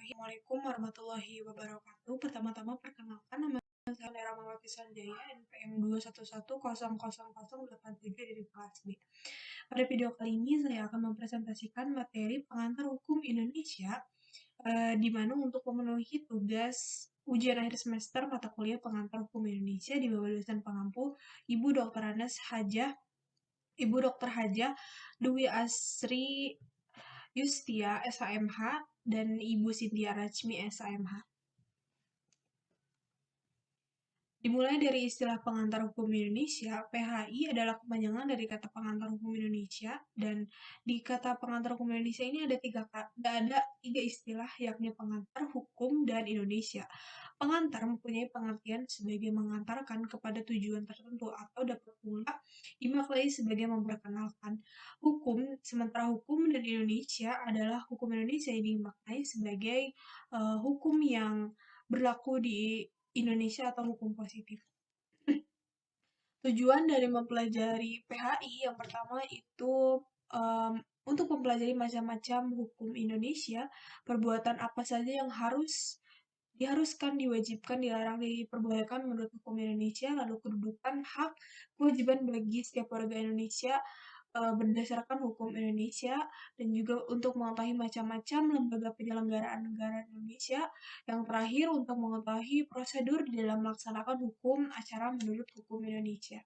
Assalamualaikum warahmatullahi wabarakatuh. Pertama-tama perkenalkan nama saya Rahmawati Sanjaya, NPM 211000087 dari kelas B. Pada video kali ini saya akan mempresentasikan materi pengantar hukum Indonesia, di mana untuk memenuhi tugas ujian akhir semester mata kuliah pengantar hukum Indonesia di bawah dosen pengampu Ibu Dr. Hajah Dwi Asri Yustia SHMH dan Ibu Cynthia Rachmi SHMH. Dimulai dari istilah pengantar hukum Indonesia, PHI adalah kepanjangan dari kata pengantar hukum Indonesia, dan di kata pengantar hukum Indonesia ini ada tiga istilah, yakni pengantar, hukum, dan Indonesia. Pengantar mempunyai pengertian sebagai mengantarkan kepada tujuan tertentu atau dapat pula dimaknai sebagai memperkenalkan. Sementara hukum dan Indonesia adalah hukum Indonesia yang dimaknai sebagai hukum yang berlaku di Indonesia atau hukum positif. Tujuan dari mempelajari PHI yang pertama itu untuk mempelajari macam-macam hukum Indonesia, perbuatan apa saja yang diharuskan, diwajibkan, dilarang, diperbolehkan menurut hukum Indonesia, lalu kedudukan, hak, kewajiban bagi setiap warga Indonesia berdasarkan hukum Indonesia, dan juga untuk mengetahui macam-macam lembaga penyelenggaraan negara Indonesia. Yang terakhir, untuk mengetahui prosedur di dalam melaksanakan hukum acara menurut hukum Indonesia.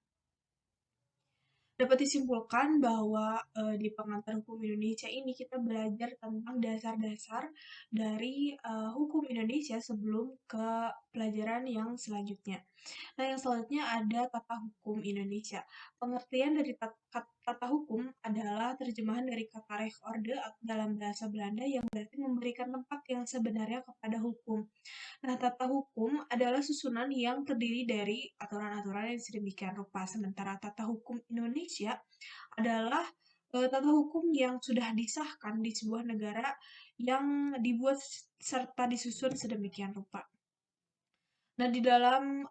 Dapat disimpulkan bahwa di pengantar hukum Indonesia ini kita belajar tentang dasar-dasar dari hukum Indonesia sebelum ke pelajaran yang selanjutnya. Nah, yang selanjutnya ada tata hukum Indonesia. Pengertian dari tata hukum adalah terjemahan dari kata rechtsorde dalam bahasa Belanda yang berarti memberikan tempat yang sebenarnya kepada hukum. Nah, tata hukum adalah susunan yang terdiri dari aturan-aturan yang sedemikian rupa. Sementara tata hukum Indonesia adalah tata hukum yang sudah disahkan di sebuah negara yang dibuat serta disusun sedemikian rupa. Nah, di dalam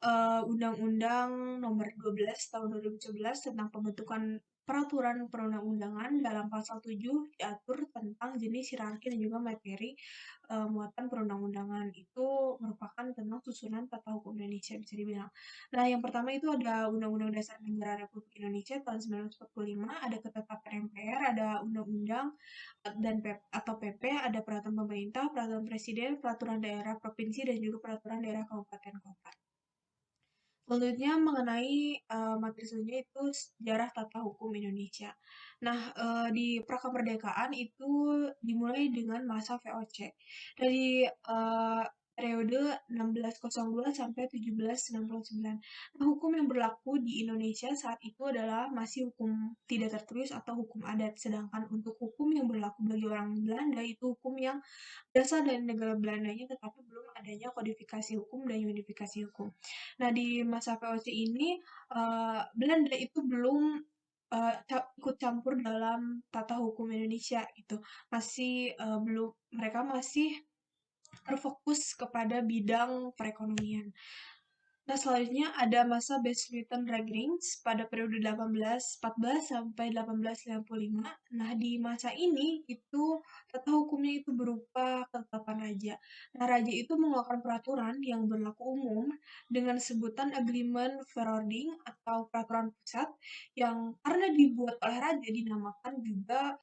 Undang-Undang Nomor 12 Tahun 2011 tentang pembentukan peraturan perundang-undangan dalam pasal 7 diatur tentang jenis, hierarki, dan juga materi muatan perundang-undangan. Itu merupakan tentang susunan tata hukum Indonesia, bisa dibilang. Nah, yang pertama itu ada Undang-Undang Dasar Negara Republik Indonesia tahun 1945, ada ketetapan MPR, ada undang-undang dan atau PP, ada peraturan pemerintah, peraturan presiden, peraturan daerah provinsi, dan juga peraturan daerah kabupaten kota. Selanjutnya mengenai materi selanjutnya itu sejarah tata hukum Indonesia. Nah, di prakemerdekaan itu dimulai dengan masa VOC. Dari periode 1602 sampai 1769. Nah, hukum yang berlaku di Indonesia saat itu adalah masih hukum tidak tertulis atau hukum adat. Sedangkan untuk hukum yang berlaku bagi orang Belanda itu hukum yang berasal dari negara Belandanya, tetapi belum adanya kodifikasi hukum dan unifikasi hukum. Nah, di masa VOC ini, Belanda itu belum ikut campur dalam tata hukum Indonesia gitu. Mereka masih terfokus kepada bidang perekonomian. Nah, selanjutnya ada masa Besluitenregerings pada periode 1814 sampai 1855. Nah, di masa ini itu tata hukumnya itu berupa ketetapan raja. Nah, raja itu mengeluarkan peraturan yang berlaku umum dengan sebutan Agreement Verordening atau peraturan pusat yang karena dibuat oleh raja dinamakan juga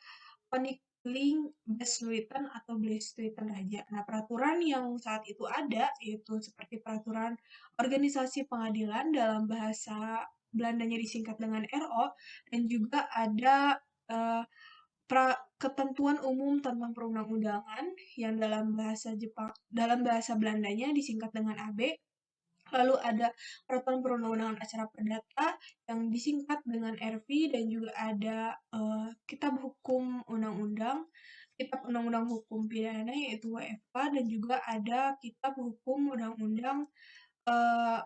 Koninkling Besluiten atau Besluiten Raja. Nah, peraturan yang saat itu ada yaitu seperti peraturan organisasi pengadilan dalam bahasa Belandanya disingkat dengan RO, dan juga ada eh, ketentuan umum tentang perundang-undangan yang dalam bahasa Belandanya disingkat dengan AB. Lalu ada peraturan perundang-undangan acara perdata yang disingkat dengan RV, dan juga ada kitab hukum undang-undang, kitab undang-undang hukum pidana yaitu WFK, dan juga ada kitab hukum undang-undang eh,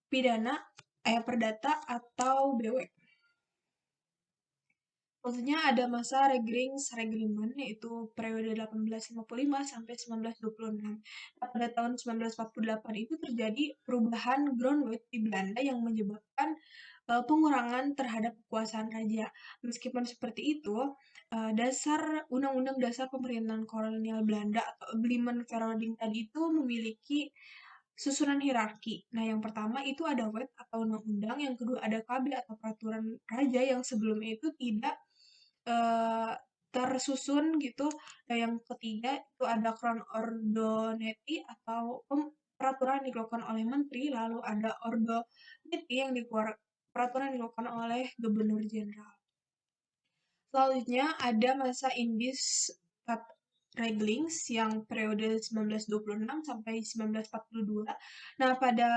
pidana perdata atau BW. Maksudnya ada masa Regering yaitu periode 1855 sampai 1926. Nah, pada tahun 1948 itu terjadi perubahan groundwork di Belanda yang menyebabkan pengurangan terhadap kekuasaan raja. Meskipun seperti itu, Undang-Undang Dasar Pemerintahan Kolonial Belanda atau Agreement Verordening tadi itu memiliki susunan hierarki. Nah, yang pertama itu ada wet atau undang-undang, yang kedua ada KB atau peraturan raja yang sebelumnya itu tidak eh, tersusun gitu. Nah, yang ketiga itu ada Crown Ordonancy atau peraturan yang dikeluarkan oleh menteri, lalu ada Ordonancy yang peraturan yang dikeluarkan oleh gubernur jenderal. Selanjutnya ada masa Indis Stadregelings yang periode 1926 sampai 1942. Nah, pada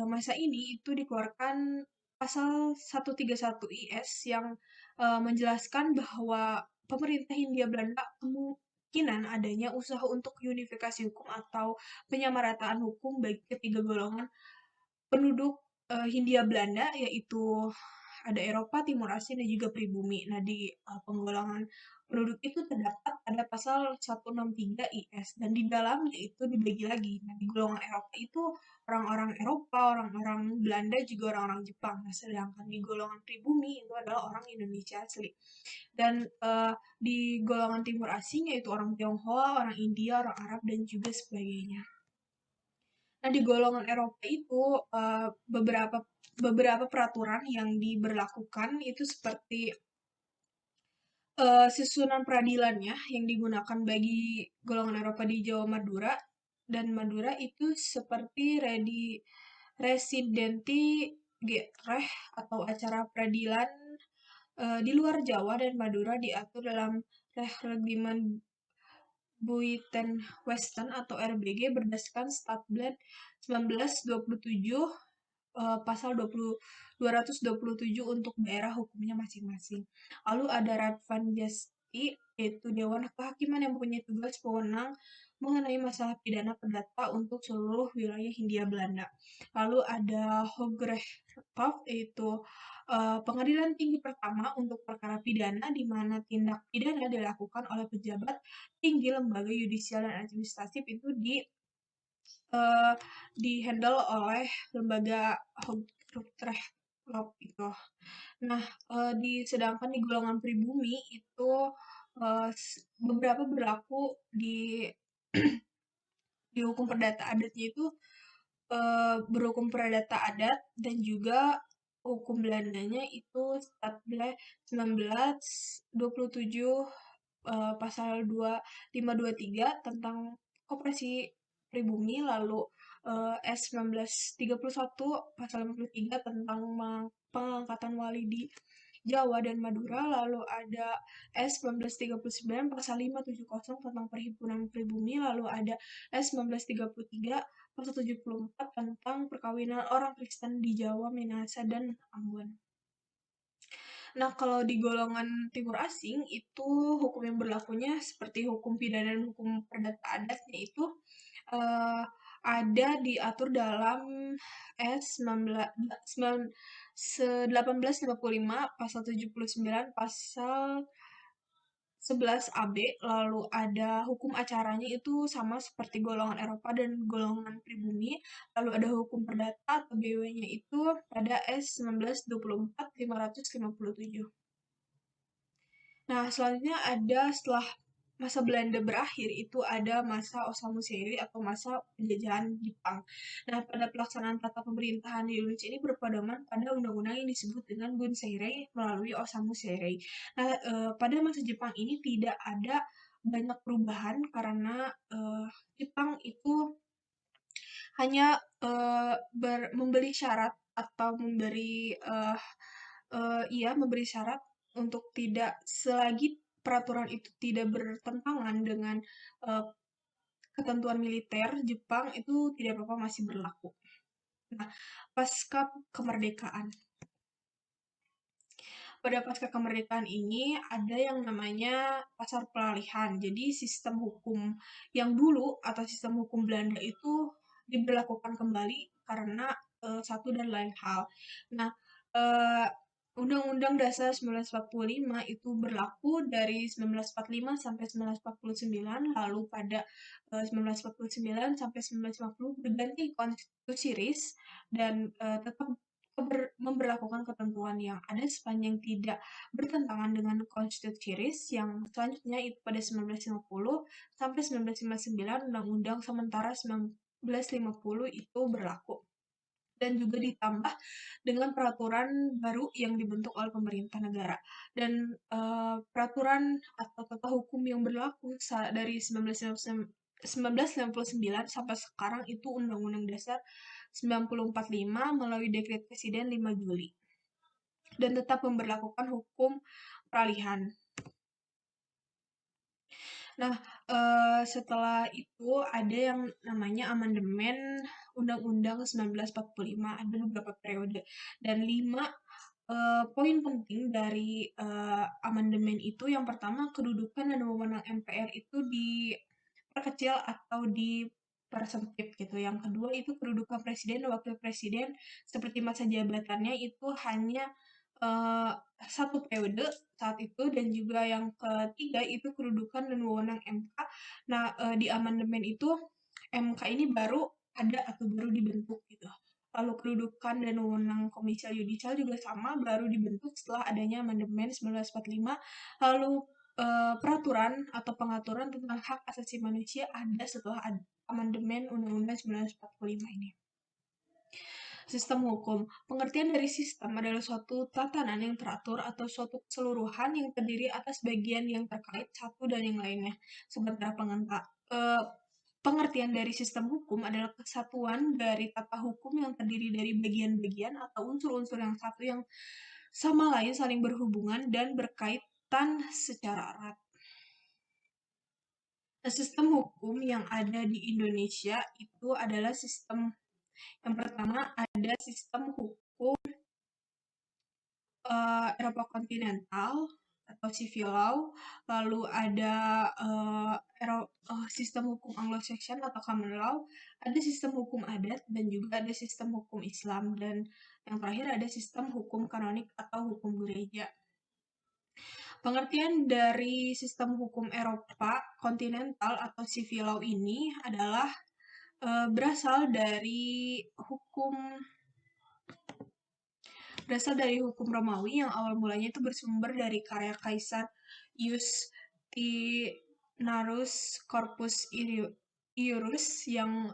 masa ini itu dikeluarkan pasal 131 IS yang menjelaskan bahwa pemerintah Hindia Belanda kemungkinan adanya usaha untuk unifikasi hukum atau penyamarataan hukum bagi ketiga golongan penduduk Hindia Belanda, yaitu ada Eropa, Timur Asya, dan juga pribumi. Nah, di penggolongan penduduk itu terdapat ada pasal 163 IS, dan di dalamnya itu dibagi lagi. Nah, di golongan Eropa itu orang-orang Eropa, orang-orang Belanda, juga orang-orang Jepang. Nah, sedangkan di golongan pribumi itu adalah orang Indonesia asli. Dan di golongan Timur Asing yaitu orang Tionghoa, orang India, orang Arab, dan juga sebagainya. Nah, di golongan Eropa itu beberapa beberapa peraturan yang diberlakukan itu seperti susunan peradilannya yang digunakan bagi golongan Eropa di Jawa Madura dan Madura itu seperti residenti gereh atau acara peradilan di luar Jawa dan Madura diatur dalam Reglement Buiten Western atau RBG berdasarkan Stadblad 1927 pasal 227 untuk daerah hukumnya masing-masing. Lalu ada Radvan Jasti, yaitu Dewan Kehakiman yang mempunyai tugas wewenang mengenai masalah pidana perdata untuk seluruh wilayah Hindia Belanda. Lalu ada Hooggerechtshof, yaitu pengadilan tinggi pertama untuk perkara pidana di mana tindak pidana dilakukan oleh pejabat tinggi lembaga yudisial dan administratif itu di-handle oleh lembaga Hooggerechtshof itu. Nah, sedangkan di golongan pribumi itu beberapa berlaku di hukum perdata adatnya itu berhukum perdata adat dan juga hukum Belandanya itu Stadblad 1927 pasal 2523 tentang koperasi pribumi, lalu S1931 pasal 53 tentang pengangkatan wali di Jawa dan Madura, lalu ada S1939 pasal 570 tentang perhimpunan pribumi, lalu ada S1933 pasal 74 tentang perkawinan orang Kristen di Jawa, Minahasa, dan Ambon. Nah, kalau di golongan timur asing itu hukum yang berlakunya seperti hukum pidana dan hukum perdata adatnya itu eh, ada diatur dalam S1855 pasal 79 pasal 11 AB, lalu ada hukum acaranya itu sama seperti golongan Eropa dan golongan pribumi, lalu ada hukum perdata atau BW-nya itu pada S1924 557. Nah, selanjutnya ada setelah masa Belanda berakhir, itu ada masa Osamu-Seirei atau masa penjajahan Jepang. Nah, pada pelaksanaan tata pemerintahan di Indonesia ini berpedoman pada undang-undang yang disebut dengan Gun-Seirei melalui Osamu-Seirei. Nah, pada masa Jepang ini tidak ada banyak perubahan karena Jepang itu hanya memberi syarat atau memberi syarat untuk tidak selagi peraturan itu tidak bertentangan dengan uh, ketentuan militer Jepang itu tidak apa-apa masih berlaku. Nah, pasca kemerdekaan. Pada pasca kemerdekaan ini ada yang namanya pasar peralihan. Jadi sistem hukum yang dulu atau sistem hukum Belanda itu diberlakukan kembali karena satu dan lain hal. Nah, eh, Undang-Undang Dasar 1945 itu berlaku dari 1945 sampai 1949, lalu pada 1949 sampai 1950 berganti konstitusi RIS dan tetap memberlakukan ketentuan yang ada sepanjang tidak bertentangan dengan konstitusi yang selanjutnya itu pada 1950 sampai 1959 Undang-Undang Sementara 1950 itu berlaku dan juga ditambah dengan peraturan baru yang dibentuk oleh pemerintah negara. Dan peraturan atau tata hukum yang berlaku dari 1999 sampai sekarang itu Undang-Undang Dasar 1945 melalui Dekret Presiden 5 Juli dan tetap memberlakukan hukum peralihan. Nah, setelah itu ada yang namanya amandemen Undang-Undang 1945, ada beberapa periode dan 5 poin penting dari amandemen itu. Yang pertama, kedudukan dan wewenang MPR itu diperkecil atau dipersempit gitu. Yang kedua itu kedudukan presiden dan wakil presiden seperti masa jabatannya itu hanya eh, satu periode saat itu, dan juga yang ketiga itu kedudukan dan wewenang MK. Nah, di amandemen itu MK ini baru ada atau baru dibentuk gitu. Lalu kedudukan dan wewenang Komisi Yudisial juga sama, baru dibentuk setelah adanya amandemen 1945. Lalu peraturan atau pengaturan tentang hak asasi manusia ada setelah amandemen Undang-Undang 1945 ini. Sistem hukum. Pengertian dari sistem adalah suatu tatanan yang teratur atau suatu keseluruhan yang terdiri atas bagian yang terkait satu dan yang lainnya. Sementara pengertian dari sistem hukum adalah kesatuan dari tata hukum yang terdiri dari bagian-bagian atau unsur-unsur yang satu yang sama lain saling berhubungan dan berkaitan secara erat. Nah, sistem hukum yang ada di Indonesia itu adalah yang pertama ada sistem hukum Eropa kontinental atau civil law, lalu ada sistem hukum Anglo-Saxon atau common law, ada sistem hukum adat, dan juga ada sistem hukum Islam, dan yang terakhir ada sistem hukum kanonik atau hukum gereja. Pengertian dari sistem hukum Eropa kontinental atau civil law ini adalah berasal dari hukum Romawi yang awal mulanya itu bersumber dari karya Kaisar Justinus Corpus Iuris yang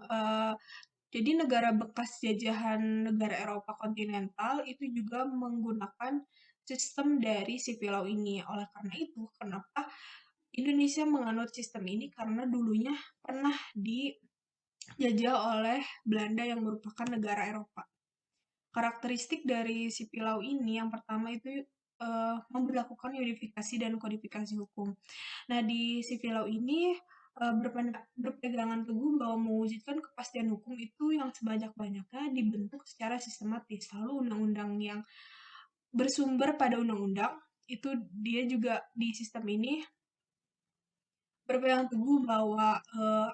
jadi negara bekas jajahan negara Eropa kontinental itu juga menggunakan sistem dari civil law ini. Oleh karena itu, kenapa Indonesia menganut sistem ini? Karena dulunya pernah dijajah oleh Belanda yang merupakan negara Eropa. Karakteristik dari civil law ini yang pertama itu memberlakukan unifikasi dan kodifikasi hukum. Nah, di civil law ini berpegangan teguh bahwa mewujudkan kepastian hukum itu yang sebanyak-banyaknya dibentuk secara sistematis. Lalu undang-undang yang bersumber pada undang-undang itu dia juga di sistem ini berpegang teguh bahwa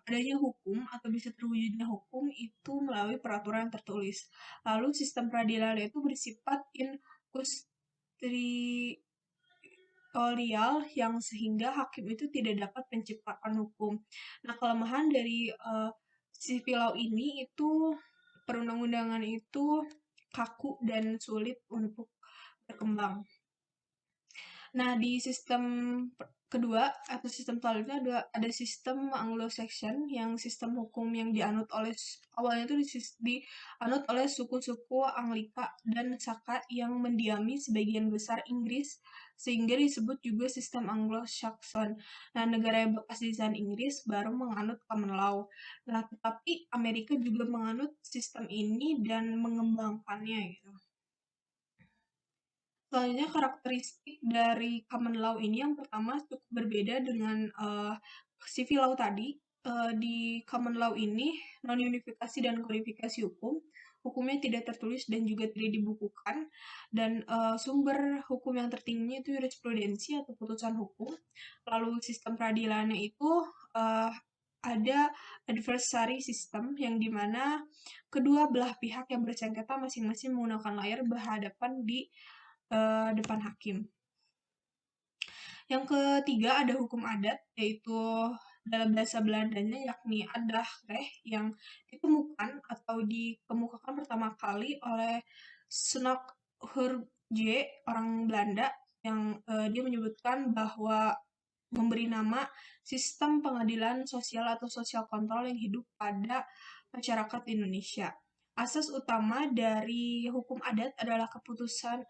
adanya hukum atau bisa terwujudnya hukum itu melalui peraturan yang tertulis. Lalu sistem peradilan itu bersifat inkusitorial yang sehingga hakim itu tidak dapat menciptakan hukum. Nah, kelemahan dari civil law ini itu perundang-undangan itu kaku dan sulit untuk berkembang. Nah, di sistem kedua atau sistem selanjutnya ada sistem Anglo-Saxon yang sistem hukum yang dianut oleh awalnya itu dianut oleh suku-suku Anglika dan Saka yang mendiami sebagian besar Inggris sehingga disebut juga sistem Anglo-Saxon. Nah, negara yang bekas jajahan Inggris baru menganut common law. Nah, tetapi Amerika juga menganut sistem ini dan mengembangkannya gitu. Selanjutnya karakteristik dari common law ini yang pertama cukup berbeda dengan civil law tadi. Di common law ini non-unifikasi dan kodifikasi hukumnya tidak tertulis dan juga tidak dibukukan, dan sumber hukum yang tertingginya itu jurisprudensi atau putusan hukum. Lalu sistem peradilannya itu ada adversary system yang dimana kedua belah pihak yang bersengketa masing-masing menggunakan layar berhadapan di depan hakim. Yang ketiga ada hukum adat, yaitu dalam bahasa Belandanya yakni Adachrecht yang ditemukan atau dikemukakan pertama kali oleh Snoeckhoortje, orang Belanda, yang dia menyebutkan bahwa memberi nama sistem pengadilan sosial atau sosial kontrol yang hidup pada masyarakat Indonesia. Asas utama dari hukum adat adalah kepatutan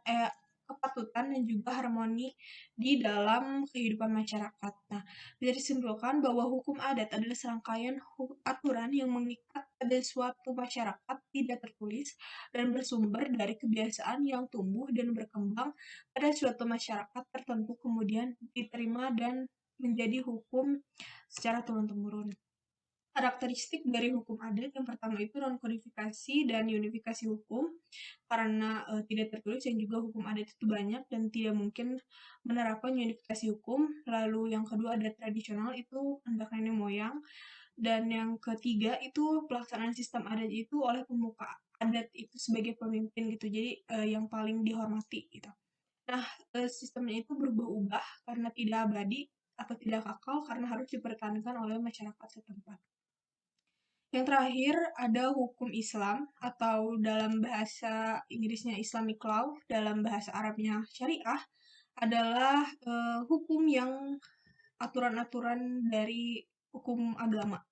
dan juga harmoni di dalam kehidupan masyarakat. Nah, bisa disimpulkan bahwa hukum adat adalah serangkaian aturan yang mengikat pada suatu masyarakat tidak tertulis dan bersumber dari kebiasaan yang tumbuh dan berkembang pada suatu masyarakat tertentu kemudian diterima dan menjadi hukum secara turun-temurun. Karakteristik dari hukum adat yang pertama itu non-kodifikasi dan unifikasi hukum, karena tidak tertulis dan juga hukum adat itu banyak dan tidak mungkin menerapkan unifikasi hukum. Lalu yang kedua ada tradisional, itu hendak nenek moyang. Dan yang ketiga itu pelaksanaan sistem adat itu oleh pemuka adat itu sebagai pemimpin gitu. Jadi yang paling dihormati gitu. Nah, sistemnya itu berubah-ubah karena tidak abadi atau tidak kekal karena harus dipertahankan oleh masyarakat setempat. Yang terakhir ada hukum Islam atau dalam bahasa Inggrisnya Islamic Law, dalam bahasa Arabnya Syariah, adalah hukum yang aturan-aturan dari hukum agama.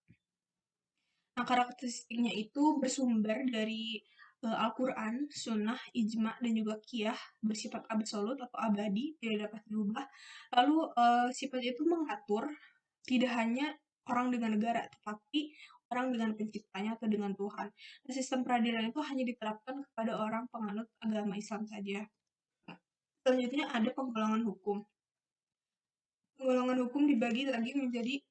Nah, karakteristiknya itu bersumber dari Al-Quran, Sunnah, Ijma, dan juga Qiyah, bersifat absolut atau abadi, tidak dapat diubah. Lalu sifat itu mengatur tidak hanya orang dengan negara, tetapi orang dengan penciptanya atau dengan Tuhan. Nah, sistem peradilan itu hanya diterapkan kepada orang penganut agama Islam saja. Selanjutnya ada penggolongan hukum. Penggolongan hukum dibagi lagi menjadi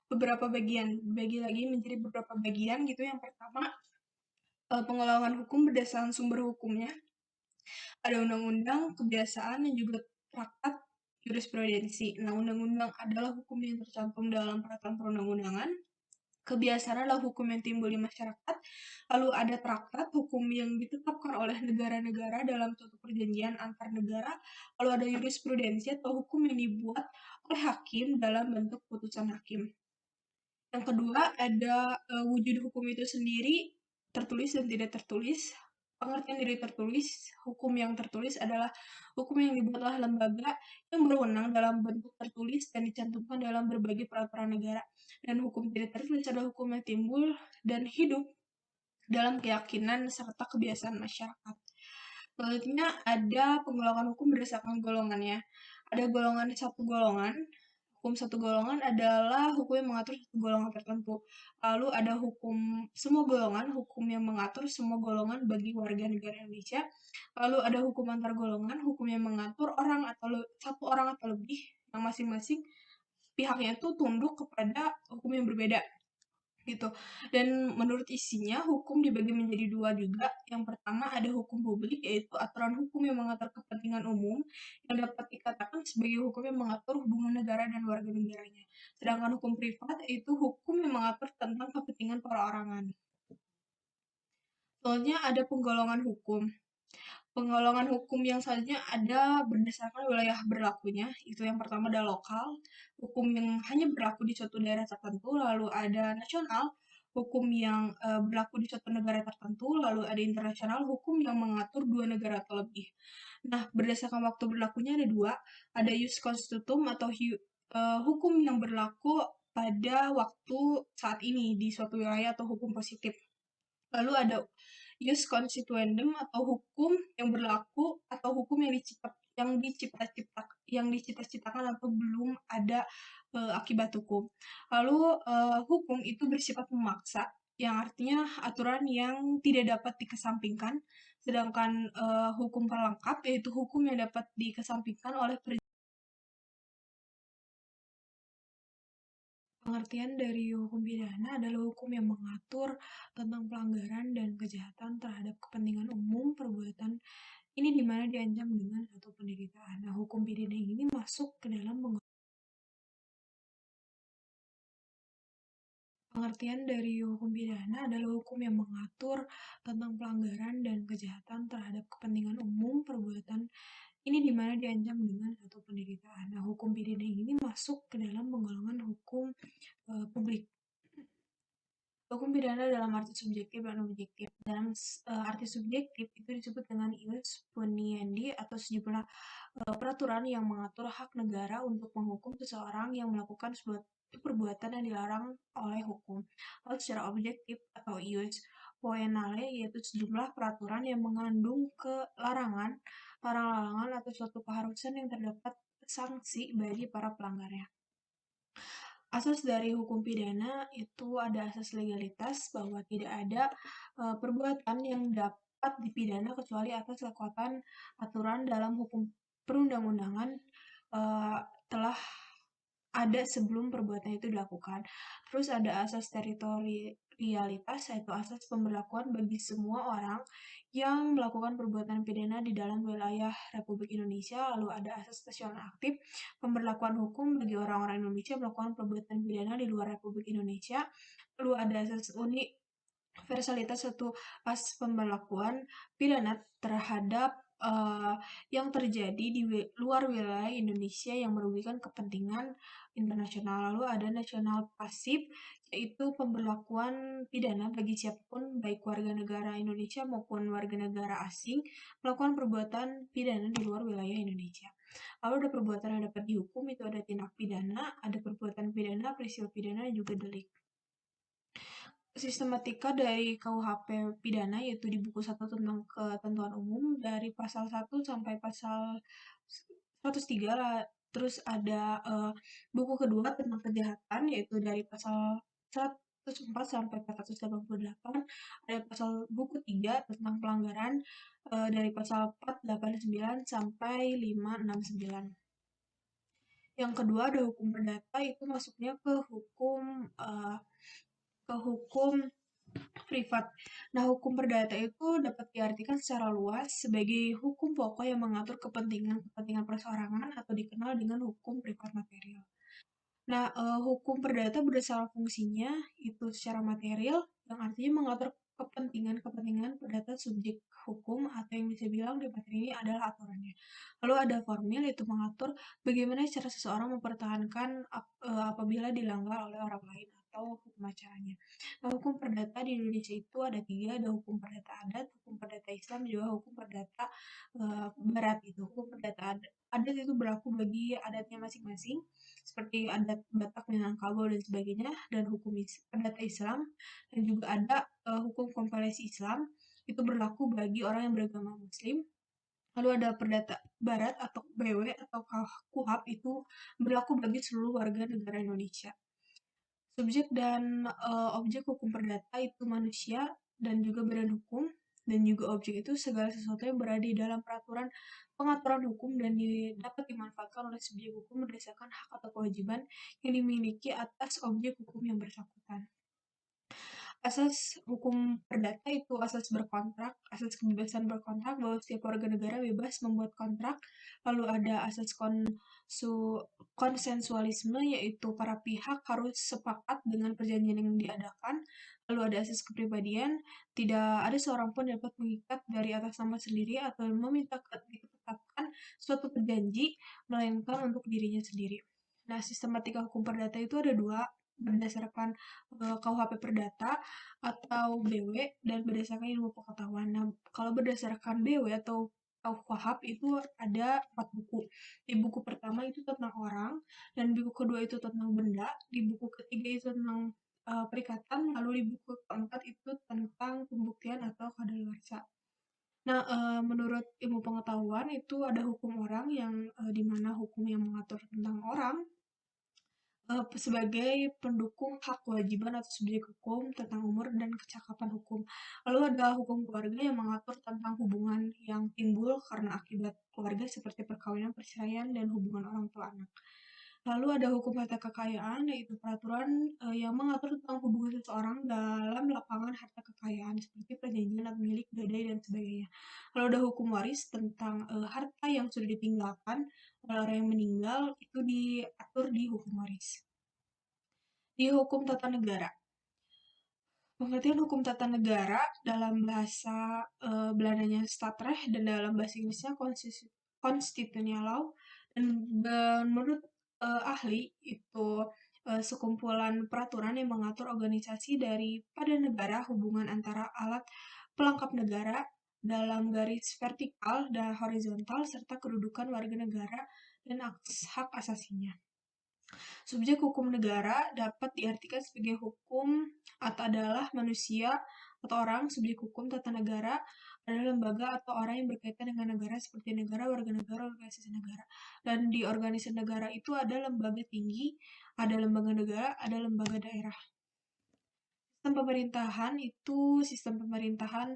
beberapa bagian, dibagi lagi menjadi beberapa bagian gitu. Yang pertama, penggolongan hukum berdasarkan sumber hukumnya. Ada undang-undang, kebiasaan, dan juga traktat jurisprudensi. Nah, undang-undang adalah hukum yang tercantum dalam peraturan perundang-undangan. Kebiasaan adalah hukum yang timbul di masyarakat. Lalu ada traktat, hukum yang ditetapkan oleh negara-negara dalam suatu perjanjian antar negara. Lalu ada jurisprudensi atau hukum yang dibuat oleh hakim dalam bentuk putusan hakim. Yang kedua, ada wujud hukum itu sendiri, tertulis dan tidak tertulis. Pengertian dari tertulis, hukum yang tertulis adalah hukum yang dibuat oleh lembaga yang berwenang dalam bentuk tertulis dan dicantumkan dalam berbagai peraturan negara. Dan hukum tidak tertulis adalah hukum yang timbul dan hidup dalam keyakinan serta kebiasaan masyarakat. Selanjutnya ada penggolongan hukum berdasarkan golongannya. Ada golongan satu golongan. Hukum satu golongan adalah hukum yang mengatur satu golongan tertentu. Lalu ada hukum semua golongan, hukum yang mengatur semua golongan bagi warga negara Indonesia. Lalu ada hukum antar golongan, hukum yang mengatur orang atau satu orang atau lebih yang masing-masing pihaknya itu tunduk kepada hukum yang berbeda gitu. Dan menurut isinya, hukum dibagi menjadi dua juga. Yang pertama ada hukum publik, yaitu aturan hukum yang mengatur kepentingan umum, yang dapat dikatakan sebagai hukum yang mengatur hubungan negara dan warga negaranya. Sedangkan hukum privat, yaitu hukum yang mengatur tentang kepentingan perorangan. Selanjutnya ada penggolongan hukum. Penggolongan hukum yang selanjutnya ada berdasarkan wilayah berlakunya. Itu yang pertama ada lokal, hukum yang hanya berlaku di suatu daerah tertentu. Lalu ada nasional, hukum yang berlaku di suatu negara tertentu. Lalu ada internasional, hukum yang mengatur dua negara atau lebih. Nah, berdasarkan waktu berlakunya ada dua. Ada jus constitutum atau hukum yang berlaku pada waktu saat ini di suatu wilayah atau hukum positif. Lalu ada jus constituendum atau hukum yang berlaku atau hukum yang dicipta-ciptakan atau belum ada akibat hukum. Lalu hukum itu bersifat memaksa, yang artinya aturan yang tidak dapat dikesampingkan. Sedangkan hukum pelengkap yaitu hukum yang dapat dikesampingkan oleh pengertian dari hukum pidana adalah hukum yang mengatur tentang pelanggaran dan kejahatan terhadap kepentingan umum. Perbuatan ini di mana diancam dengan satu penderitaan. Nah, hukum pidana ini masuk ke dalam pengertian dari hukum pidana adalah hukum yang mengatur tentang pelanggaran dan kejahatan terhadap kepentingan umum. Perbuatan ini di mana diancam dengan satu penderitaan. Nah, hukum pidana ini masuk ke dalam penggolongan hukum publik. Hukum pidana dalam arti subjektif dan objektif. Dalam arti subjektif itu disebut dengan ius puniendi atau sejumlah peraturan yang mengatur hak negara untuk menghukum seseorang yang melakukan sebuah perbuatan yang dilarang oleh hukum. Lalu secara objektif atau ius poenale yaitu sejumlah peraturan yang mengandung kelarangan, larang-larangan atau suatu keharusan yang terdapat sanksi bagi para pelanggarnya. Asas dari hukum pidana itu ada asas legalitas bahwa tidak ada perbuatan yang dapat dipidana kecuali atas kekuatan aturan dalam hukum perundang-undangan eh, telah ada sebelum perbuatan itu dilakukan. Terus ada asas teritorialitas, yaitu asas pemberlakuan bagi semua orang yang melakukan perbuatan pidana di dalam wilayah Republik Indonesia. Lalu ada asas stasioner aktif, pemberlakuan hukum bagi orang-orang Indonesia melakukan perbuatan pidana di luar Republik Indonesia. Lalu ada asas universalitas atau asas pemberlakuan pidana terhadap yang terjadi di luar wilayah Indonesia yang merugikan kepentingan internasional. Lalu ada nasional pasif, yaitu pemberlakuan pidana bagi siapapun, baik warga negara Indonesia maupun warga negara asing, melakukan perbuatan pidana di luar wilayah Indonesia. Lalu ada perbuatan yang dapat dihukum, itu ada tindak pidana, ada perbuatan pidana, peristiwa pidana, dan juga delik. Sistematika dari KUHP pidana yaitu di buku 1 tentang ketentuan umum dari pasal 1 sampai pasal 103 lah. Terus ada buku kedua tentang kejahatan yaitu dari pasal 104 sampai 488. Ada pasal buku 3 tentang pelanggaran dari pasal 489 sampai 569. Yang kedua ada hukum perdata, itu masuknya ke hukum privat. Nah, hukum perdata itu dapat diartikan secara luas sebagai hukum pokok yang mengatur kepentingan perseorangan atau dikenal dengan hukum privat material. Nah, hukum perdata berdasarkan fungsinya itu secara material yang artinya mengatur kepentingan perdata subjek hukum atau yang bisa bilang di materi ini adalah aturannya. Lalu ada formil itu mengatur bagaimana cara seseorang mempertahankan apabila dilanggar oleh orang lain atau hukum acaranya. Nah, hukum perdata di Indonesia itu ada 3, ada hukum perdata adat, hukum perdata Islam, juga hukum perdata Barat itu. Hukum perdata adat itu berlaku bagi adatnya masing-masing seperti adat Batak, Minangkabau dan sebagainya, dan hukum perdata Islam, dan juga ada hukum kompilasi Islam itu berlaku bagi orang yang beragama Muslim. Lalu ada perdata Barat atau BW atau KUHP itu berlaku bagi seluruh warga negara Indonesia. Subjek dan objek hukum perdata itu manusia dan juga badan hukum, dan juga objek itu segala sesuatu yang berada di dalam peraturan pengaturan hukum dan dapat dimanfaatkan oleh subjek hukum berdasarkan hak atau kewajiban yang dimiliki atas objek hukum yang bersangkutan. Asas hukum perdata itu asas berkontrak, asas kebebasan berkontrak bahwa setiap warga negara bebas membuat kontrak. Lalu ada asas konsensualisme yaitu para pihak harus sepakat dengan perjanjian yang diadakan. Lalu ada asas kepribadian, tidak ada seorang pun dapat mengikat dari atas nama sendiri atau meminta ditetapkan suatu perjanji melainkan untuk dirinya sendiri. Nah, sistematika hukum perdata itu ada 2, berdasarkan KUHP Perdata atau BW dan berdasarkan ilmu pengetahuan. Nah, kalau berdasarkan BW atau KUHP itu ada 4 buku. Di buku pertama itu tentang orang, dan di buku kedua itu tentang benda, di buku ketiga itu tentang perikatan, lalu di buku keempat itu tentang pembuktian atau kadaluarsa. Nah, menurut ilmu pengetahuan itu ada hukum orang yang dimana hukum yang mengatur tentang orang sebagai pendukung hak kewajiban atau subjek hukum tentang umur dan kecakapan hukum. Lalu ada hukum keluarga yang mengatur tentang hubungan yang timbul karena akibat keluarga seperti perkawinan, perceraian, dan hubungan orang tua anak. Lalu ada hukum harta kekayaan, yaitu peraturan yang mengatur tentang hubungan seseorang dalam lapangan harta kekayaan, seperti perjanjian hak milik, gadai, dan sebagainya. Lalu ada hukum waris tentang harta yang sudah ditinggalkan oleh orang yang meninggal, itu diatur di hukum waris. Di hukum tata negara. Pengertian hukum tata negara dalam bahasa Belandanya Stadrecht dan dalam bahasa Inggrisnya Constitutional Law, dan menurut ahli itu sekumpulan peraturan yang mengatur organisasi daripada negara, hubungan antara alat pelengkap negara dalam garis vertikal dan horizontal, serta kedudukan warga negara dan hak asasinya. Subjek hukum negara dapat diartikan sebagai hukum atau adalah manusia atau orang. Subjek hukum tata negara adalah lembaga atau orang yang berkaitan dengan negara seperti negara, warga negara, organisasi negara. Dan di organisasi negara itu ada lembaga tinggi, ada lembaga negara, ada lembaga daerah. Sistem pemerintahan itu sistem pemerintahan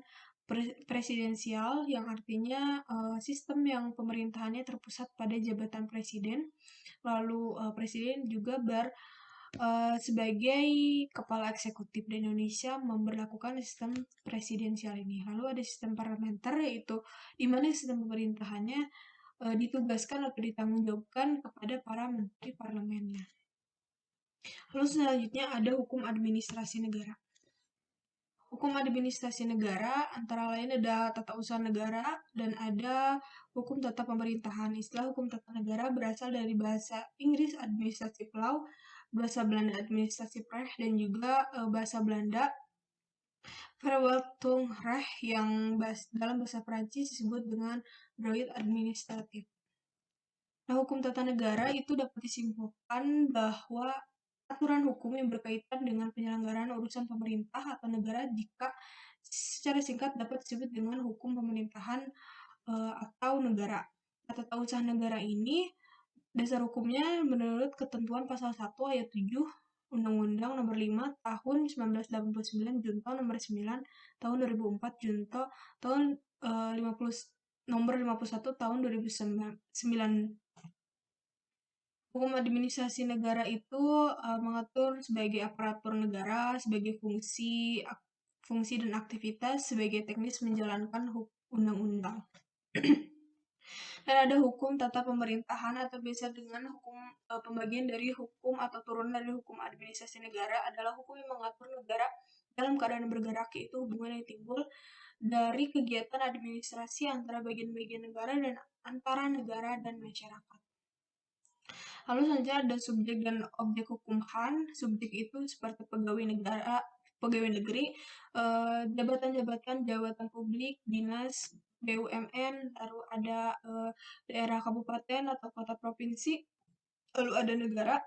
presidensial, yang artinya sistem yang pemerintahannya terpusat pada jabatan presiden. Lalu presiden juga sebagai kepala eksekutif di Indonesia memberlakukan sistem presidensial ini. Lalu ada sistem parlementer, yaitu di mana sistem pemerintahannya ditugaskan atau ditanggungjawabkan kepada para menteri parlemennya. Lalu selanjutnya ada hukum administrasi negara. Hukum administrasi negara antara lain ada tata usaha negara dan ada hukum tata pemerintahan. Istilah hukum tata negara berasal dari bahasa Inggris administrative law, bahasa Belanda administratieprech, dan juga bahasa Belanda verwaltungsrecht yang dalam bahasa Prancis disebut dengan droit administratif. Nah, hukum tata negara itu dapat disimpulkan bahwa aturan hukum yang berkaitan dengan penyelenggaraan urusan pemerintah atau negara, jika secara singkat dapat disebut dengan hukum pemerintahan atau negara. Tata usaha negara ini dasar hukumnya menurut ketentuan pasal 1 ayat 7 Undang-Undang Nomor 5 Tahun 1989 Junto Nomor 9 Tahun 2004 Junto Tahun 50 Nomor 51 Tahun 2009. Hukum administrasi negara itu mengatur sebagai aparatur negara, sebagai fungsi dan aktivitas, sebagai teknis menjalankan undang-undang. Dan ada hukum tata pemerintahan atau biasa dengan hukum pembagian dari hukum atau turunan dari hukum administrasi negara adalah hukum yang mengatur negara dalam keadaan bergerak, yaitu hubungan yang timbul dari kegiatan administrasi antara bagian-bagian negara dan antara negara dan masyarakat. Lalu selanjutnya ada subjek dan objek hukum HAN. Subjek itu seperti pegawai negara, pegawai negeri, jabatan publik, dinas, BUMN, lalu ada daerah kabupaten atau kota provinsi, lalu ada negara.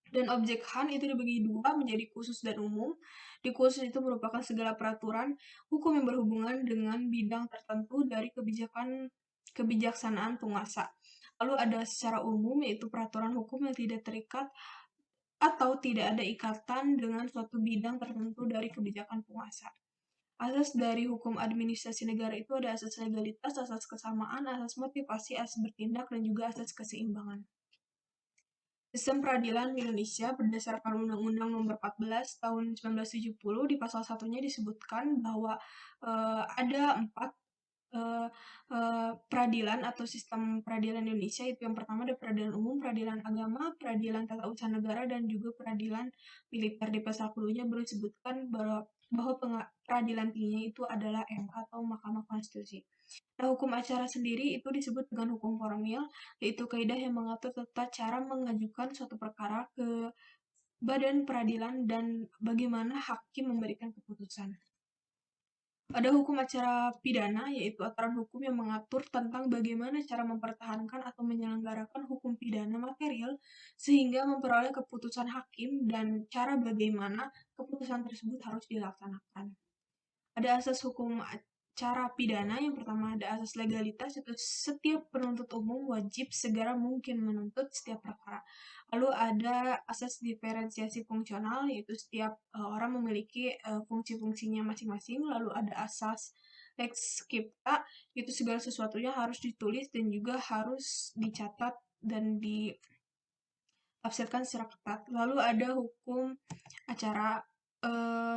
Dan objek HAN itu dibagi dua menjadi khusus dan umum. Di khusus itu merupakan segala peraturan hukum yang berhubungan dengan bidang tertentu dari kebijaksanaan penguasa. Lalu ada secara umum, yaitu peraturan hukum yang tidak terikat atau tidak ada ikatan dengan suatu bidang tertentu dari kebijakan penguasa. Asas dari hukum administrasi negara itu ada asas legalitas, asas kesamaan, asas motivasi, asas bertindak, dan juga asas keseimbangan. Sistem peradilan Indonesia berdasarkan Undang-Undang Nomor 14 Tahun 1970 di pasal 1-nya disebutkan bahwa ada 4 peradilan atau sistem peradilan Indonesia. Itu yang pertama ada peradilan umum, peradilan agama, peradilan tata usaha negara, dan juga peradilan militer. Di pasal 10-nya baru disebutkan bahwa peradilan tingginya itu adalah MK atau Mahkamah Konstitusi. Nah, hukum acara sendiri itu disebut dengan hukum formil, yaitu kaidah yang mengatur tata cara mengajukan suatu perkara ke badan peradilan dan bagaimana hakim memberikan keputusan. Ada hukum acara pidana, yaitu aturan hukum yang mengatur tentang bagaimana cara mempertahankan atau menyelenggarakan hukum pidana material sehingga memperoleh keputusan hakim dan cara bagaimana keputusan tersebut harus dilaksanakan. Ada asas hukum acara pidana. Yang pertama ada asas legalitas, itu setiap penuntut umum wajib segera mungkin menuntut setiap perkara. Lalu ada asas diferensiasi fungsional, yaitu setiap orang memiliki fungsi-fungsinya masing-masing. Lalu ada asas lex scripta, itu segala sesuatunya harus ditulis dan juga harus dicatat dan ditafsirkan secara ketat. Lalu ada hukum acara.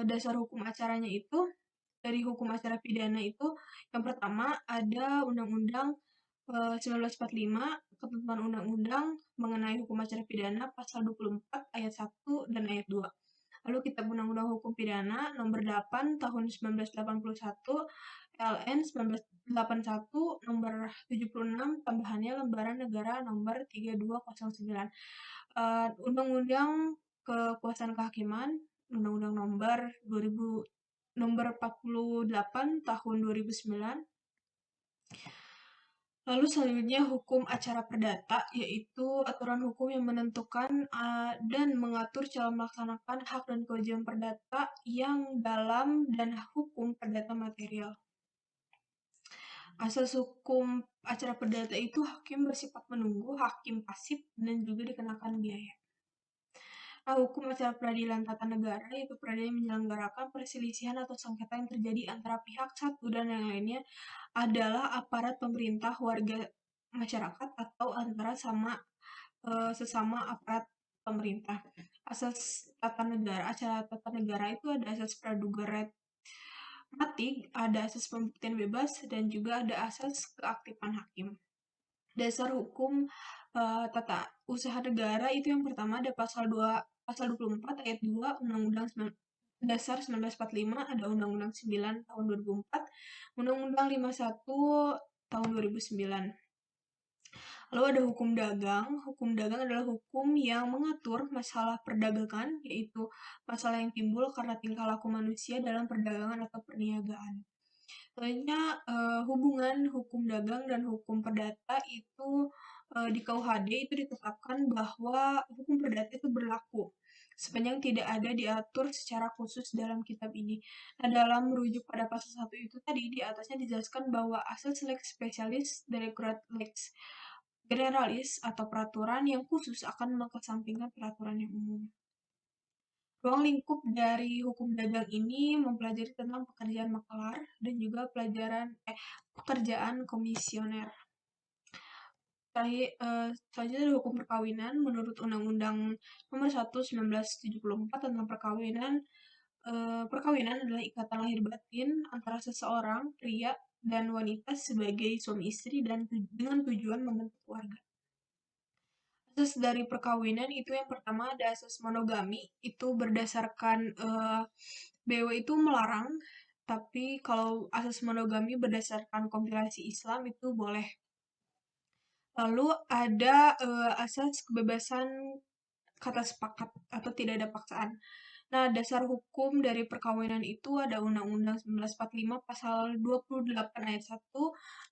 Dasar hukum acaranya itu dari hukum acara pidana itu, yang pertama ada Undang-Undang 1945, ketentuan undang-undang mengenai hukum acara pidana pasal 24 ayat 1 dan ayat 2. Lalu Kitab Undang-Undang Hukum Pidana nomor 8 tahun 1981, LN 1981 nomor 76, tambahannya Lembaran Negara nomor 3209. Undang-Undang Kekuasaan Kehakiman, Undang-Undang Nomor 48 Tahun 2009. Lalu selanjutnya hukum acara perdata, yaitu aturan hukum yang menentukan dan mengatur cara melaksanakan hak dan kewajiban perdata yang dalam dan hukum perdata material. Asas hukum acara perdata itu hakim bersifat menunggu, hakim pasif, dan juga dikenakan biaya. Hukum acara peradilan tata negara yaitu peradilan yang menyelenggarakan perselisihan atau sengketa yang terjadi antara pihak satu dan yang lainnya adalah aparat pemerintah, warga masyarakat, atau antara sesama aparat pemerintah. Asas tata negara, acara tata negara itu ada asas praduga mati, ada asas pembuktian bebas, dan juga ada asas keaktifan hakim. Dasar hukum tata usaha negara itu yang pertama ada pasal 24 ayat 2 Undang-Undang Dasar 1945, ada Undang-Undang 9 tahun 2004, Undang-Undang 51 tahun 2009. Lalu ada hukum dagang. Hukum dagang adalah hukum yang mengatur masalah perdagangan, yaitu masalah yang timbul karena tingkah laku manusia dalam perdagangan atau perniagaan. Selanjutnya, hubungan hukum dagang dan hukum perdata itu di KUHD itu ditetapkan bahwa hukum perdata itu berlaku sepanjang tidak ada diatur secara khusus dalam kitab ini. Nah, dalam merujuk pada pasal 1 itu tadi, di atasnya dijelaskan bahwa asas lex specialis dan lex generalis atau peraturan yang khusus akan mengesampingkan peraturan yang umum. Ruang lingkup dari hukum dagang ini mempelajari tentang pekerjaan makelar dan juga pekerjaan komisioner. Selanjutnya ada hukum perkawinan. Menurut Undang-Undang Nomor 1 1974 tentang perkawinan, perkawinan adalah ikatan lahir batin antara seseorang, pria, dan wanita sebagai suami istri dan dengan tujuan membentuk keluarga. Asas dari perkawinan itu yang pertama ada asas monogami, itu berdasarkan BW itu melarang, tapi kalau asas monogami berdasarkan kompilasi Islam itu boleh. Lalu ada asas kebebasan kata sepakat atau tidak ada paksaan. Nah, dasar hukum dari perkawinan itu ada Undang-Undang 1945 pasal 28 ayat 1,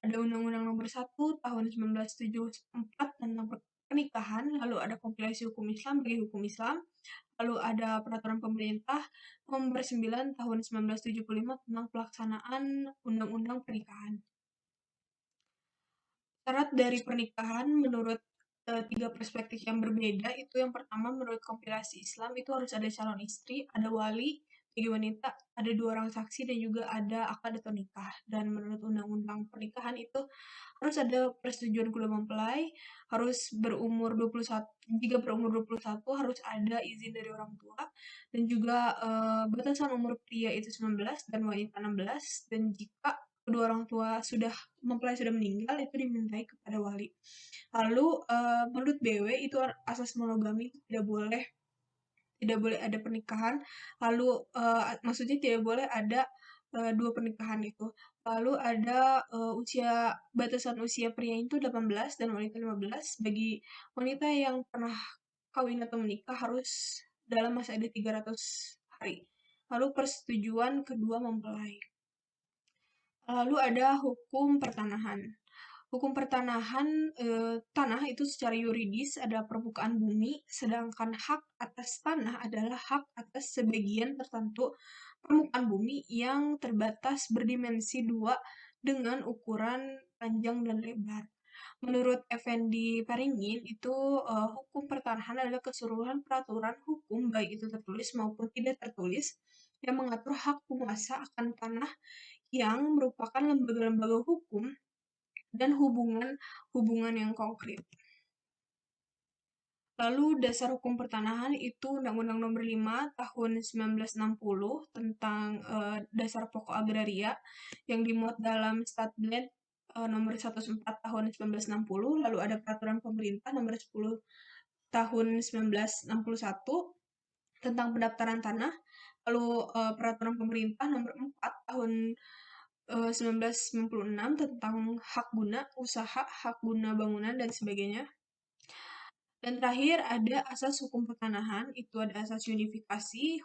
ada Undang-Undang Nomor 1 tahun 1974 tentang pernikahan, lalu ada kompilasi hukum Islam bagi hukum Islam, lalu ada peraturan pemerintah Nomor 9 tahun 1975 tentang pelaksanaan Undang-Undang Pernikahan. Syarat dari pernikahan menurut tiga perspektif yang berbeda itu yang pertama menurut kompilasi Islam itu harus ada calon istri, ada wali bagi wanita, ada 2 orang saksi dan juga ada akad atau nikah. Dan menurut undang-undang pernikahan itu harus ada persetujuan kedua mempelai, harus berumur 21, jika berumur 21 harus ada izin dari orang tua dan juga batasan umur pria itu 19 dan wanita 16 dan jika kedua orang tua mempelai sudah meninggal itu dimintai kepada wali. Lalu menurut BW itu asas monogami itu tidak boleh ada pernikahan. Lalu maksudnya tidak boleh ada 2 pernikahan itu. Lalu ada batasan usia pria itu 18 dan wanita 15. Bagi wanita yang pernah kawin atau menikah harus dalam masa ada 300 hari. Lalu persetujuan kedua mempelai. Lalu ada hukum pertanahan. Hukum pertanahan, tanah itu secara yuridis ada permukaan bumi, sedangkan hak atas tanah adalah hak atas sebagian tertentu permukaan bumi yang terbatas berdimensi 2 dengan ukuran panjang dan lebar. Menurut Effendi Paringin, itu hukum pertanahan adalah keseluruhan peraturan hukum, baik itu tertulis maupun tidak tertulis, yang mengatur hak penguasa akan tanah yang merupakan lembaga-lembaga hukum dan hubungan-hubungan yang konkret. Lalu dasar hukum pertanahan itu Undang-Undang Nomor 5 tahun 1960 tentang dasar pokok agraria yang dimuat dalam Statblad Nomor 104 tahun 1960, lalu ada peraturan pemerintah Nomor 10 tahun 1961 tentang pendaftaran tanah, lalu peraturan pemerintah Nomor 4 tahun 1996 tentang hak guna usaha, hak guna bangunan, dan sebagainya. Dan terakhir ada asas hukum pertanahan, itu ada asas unifikasi,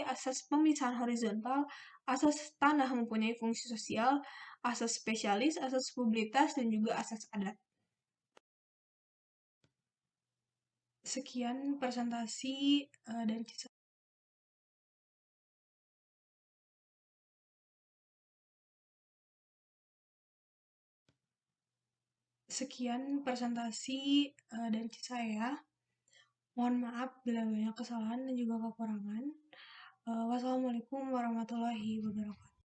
asas pemisahan horizontal, asas tanah mempunyai fungsi sosial, asas spesialis, asas publitas, dan juga asas adat. Sekian presentasi dari kisah. Sekian presentasi dari saya. Mohon maaf bila banyak kesalahan dan juga kekurangan. Wassalamualaikum warahmatullahi wabarakatuh.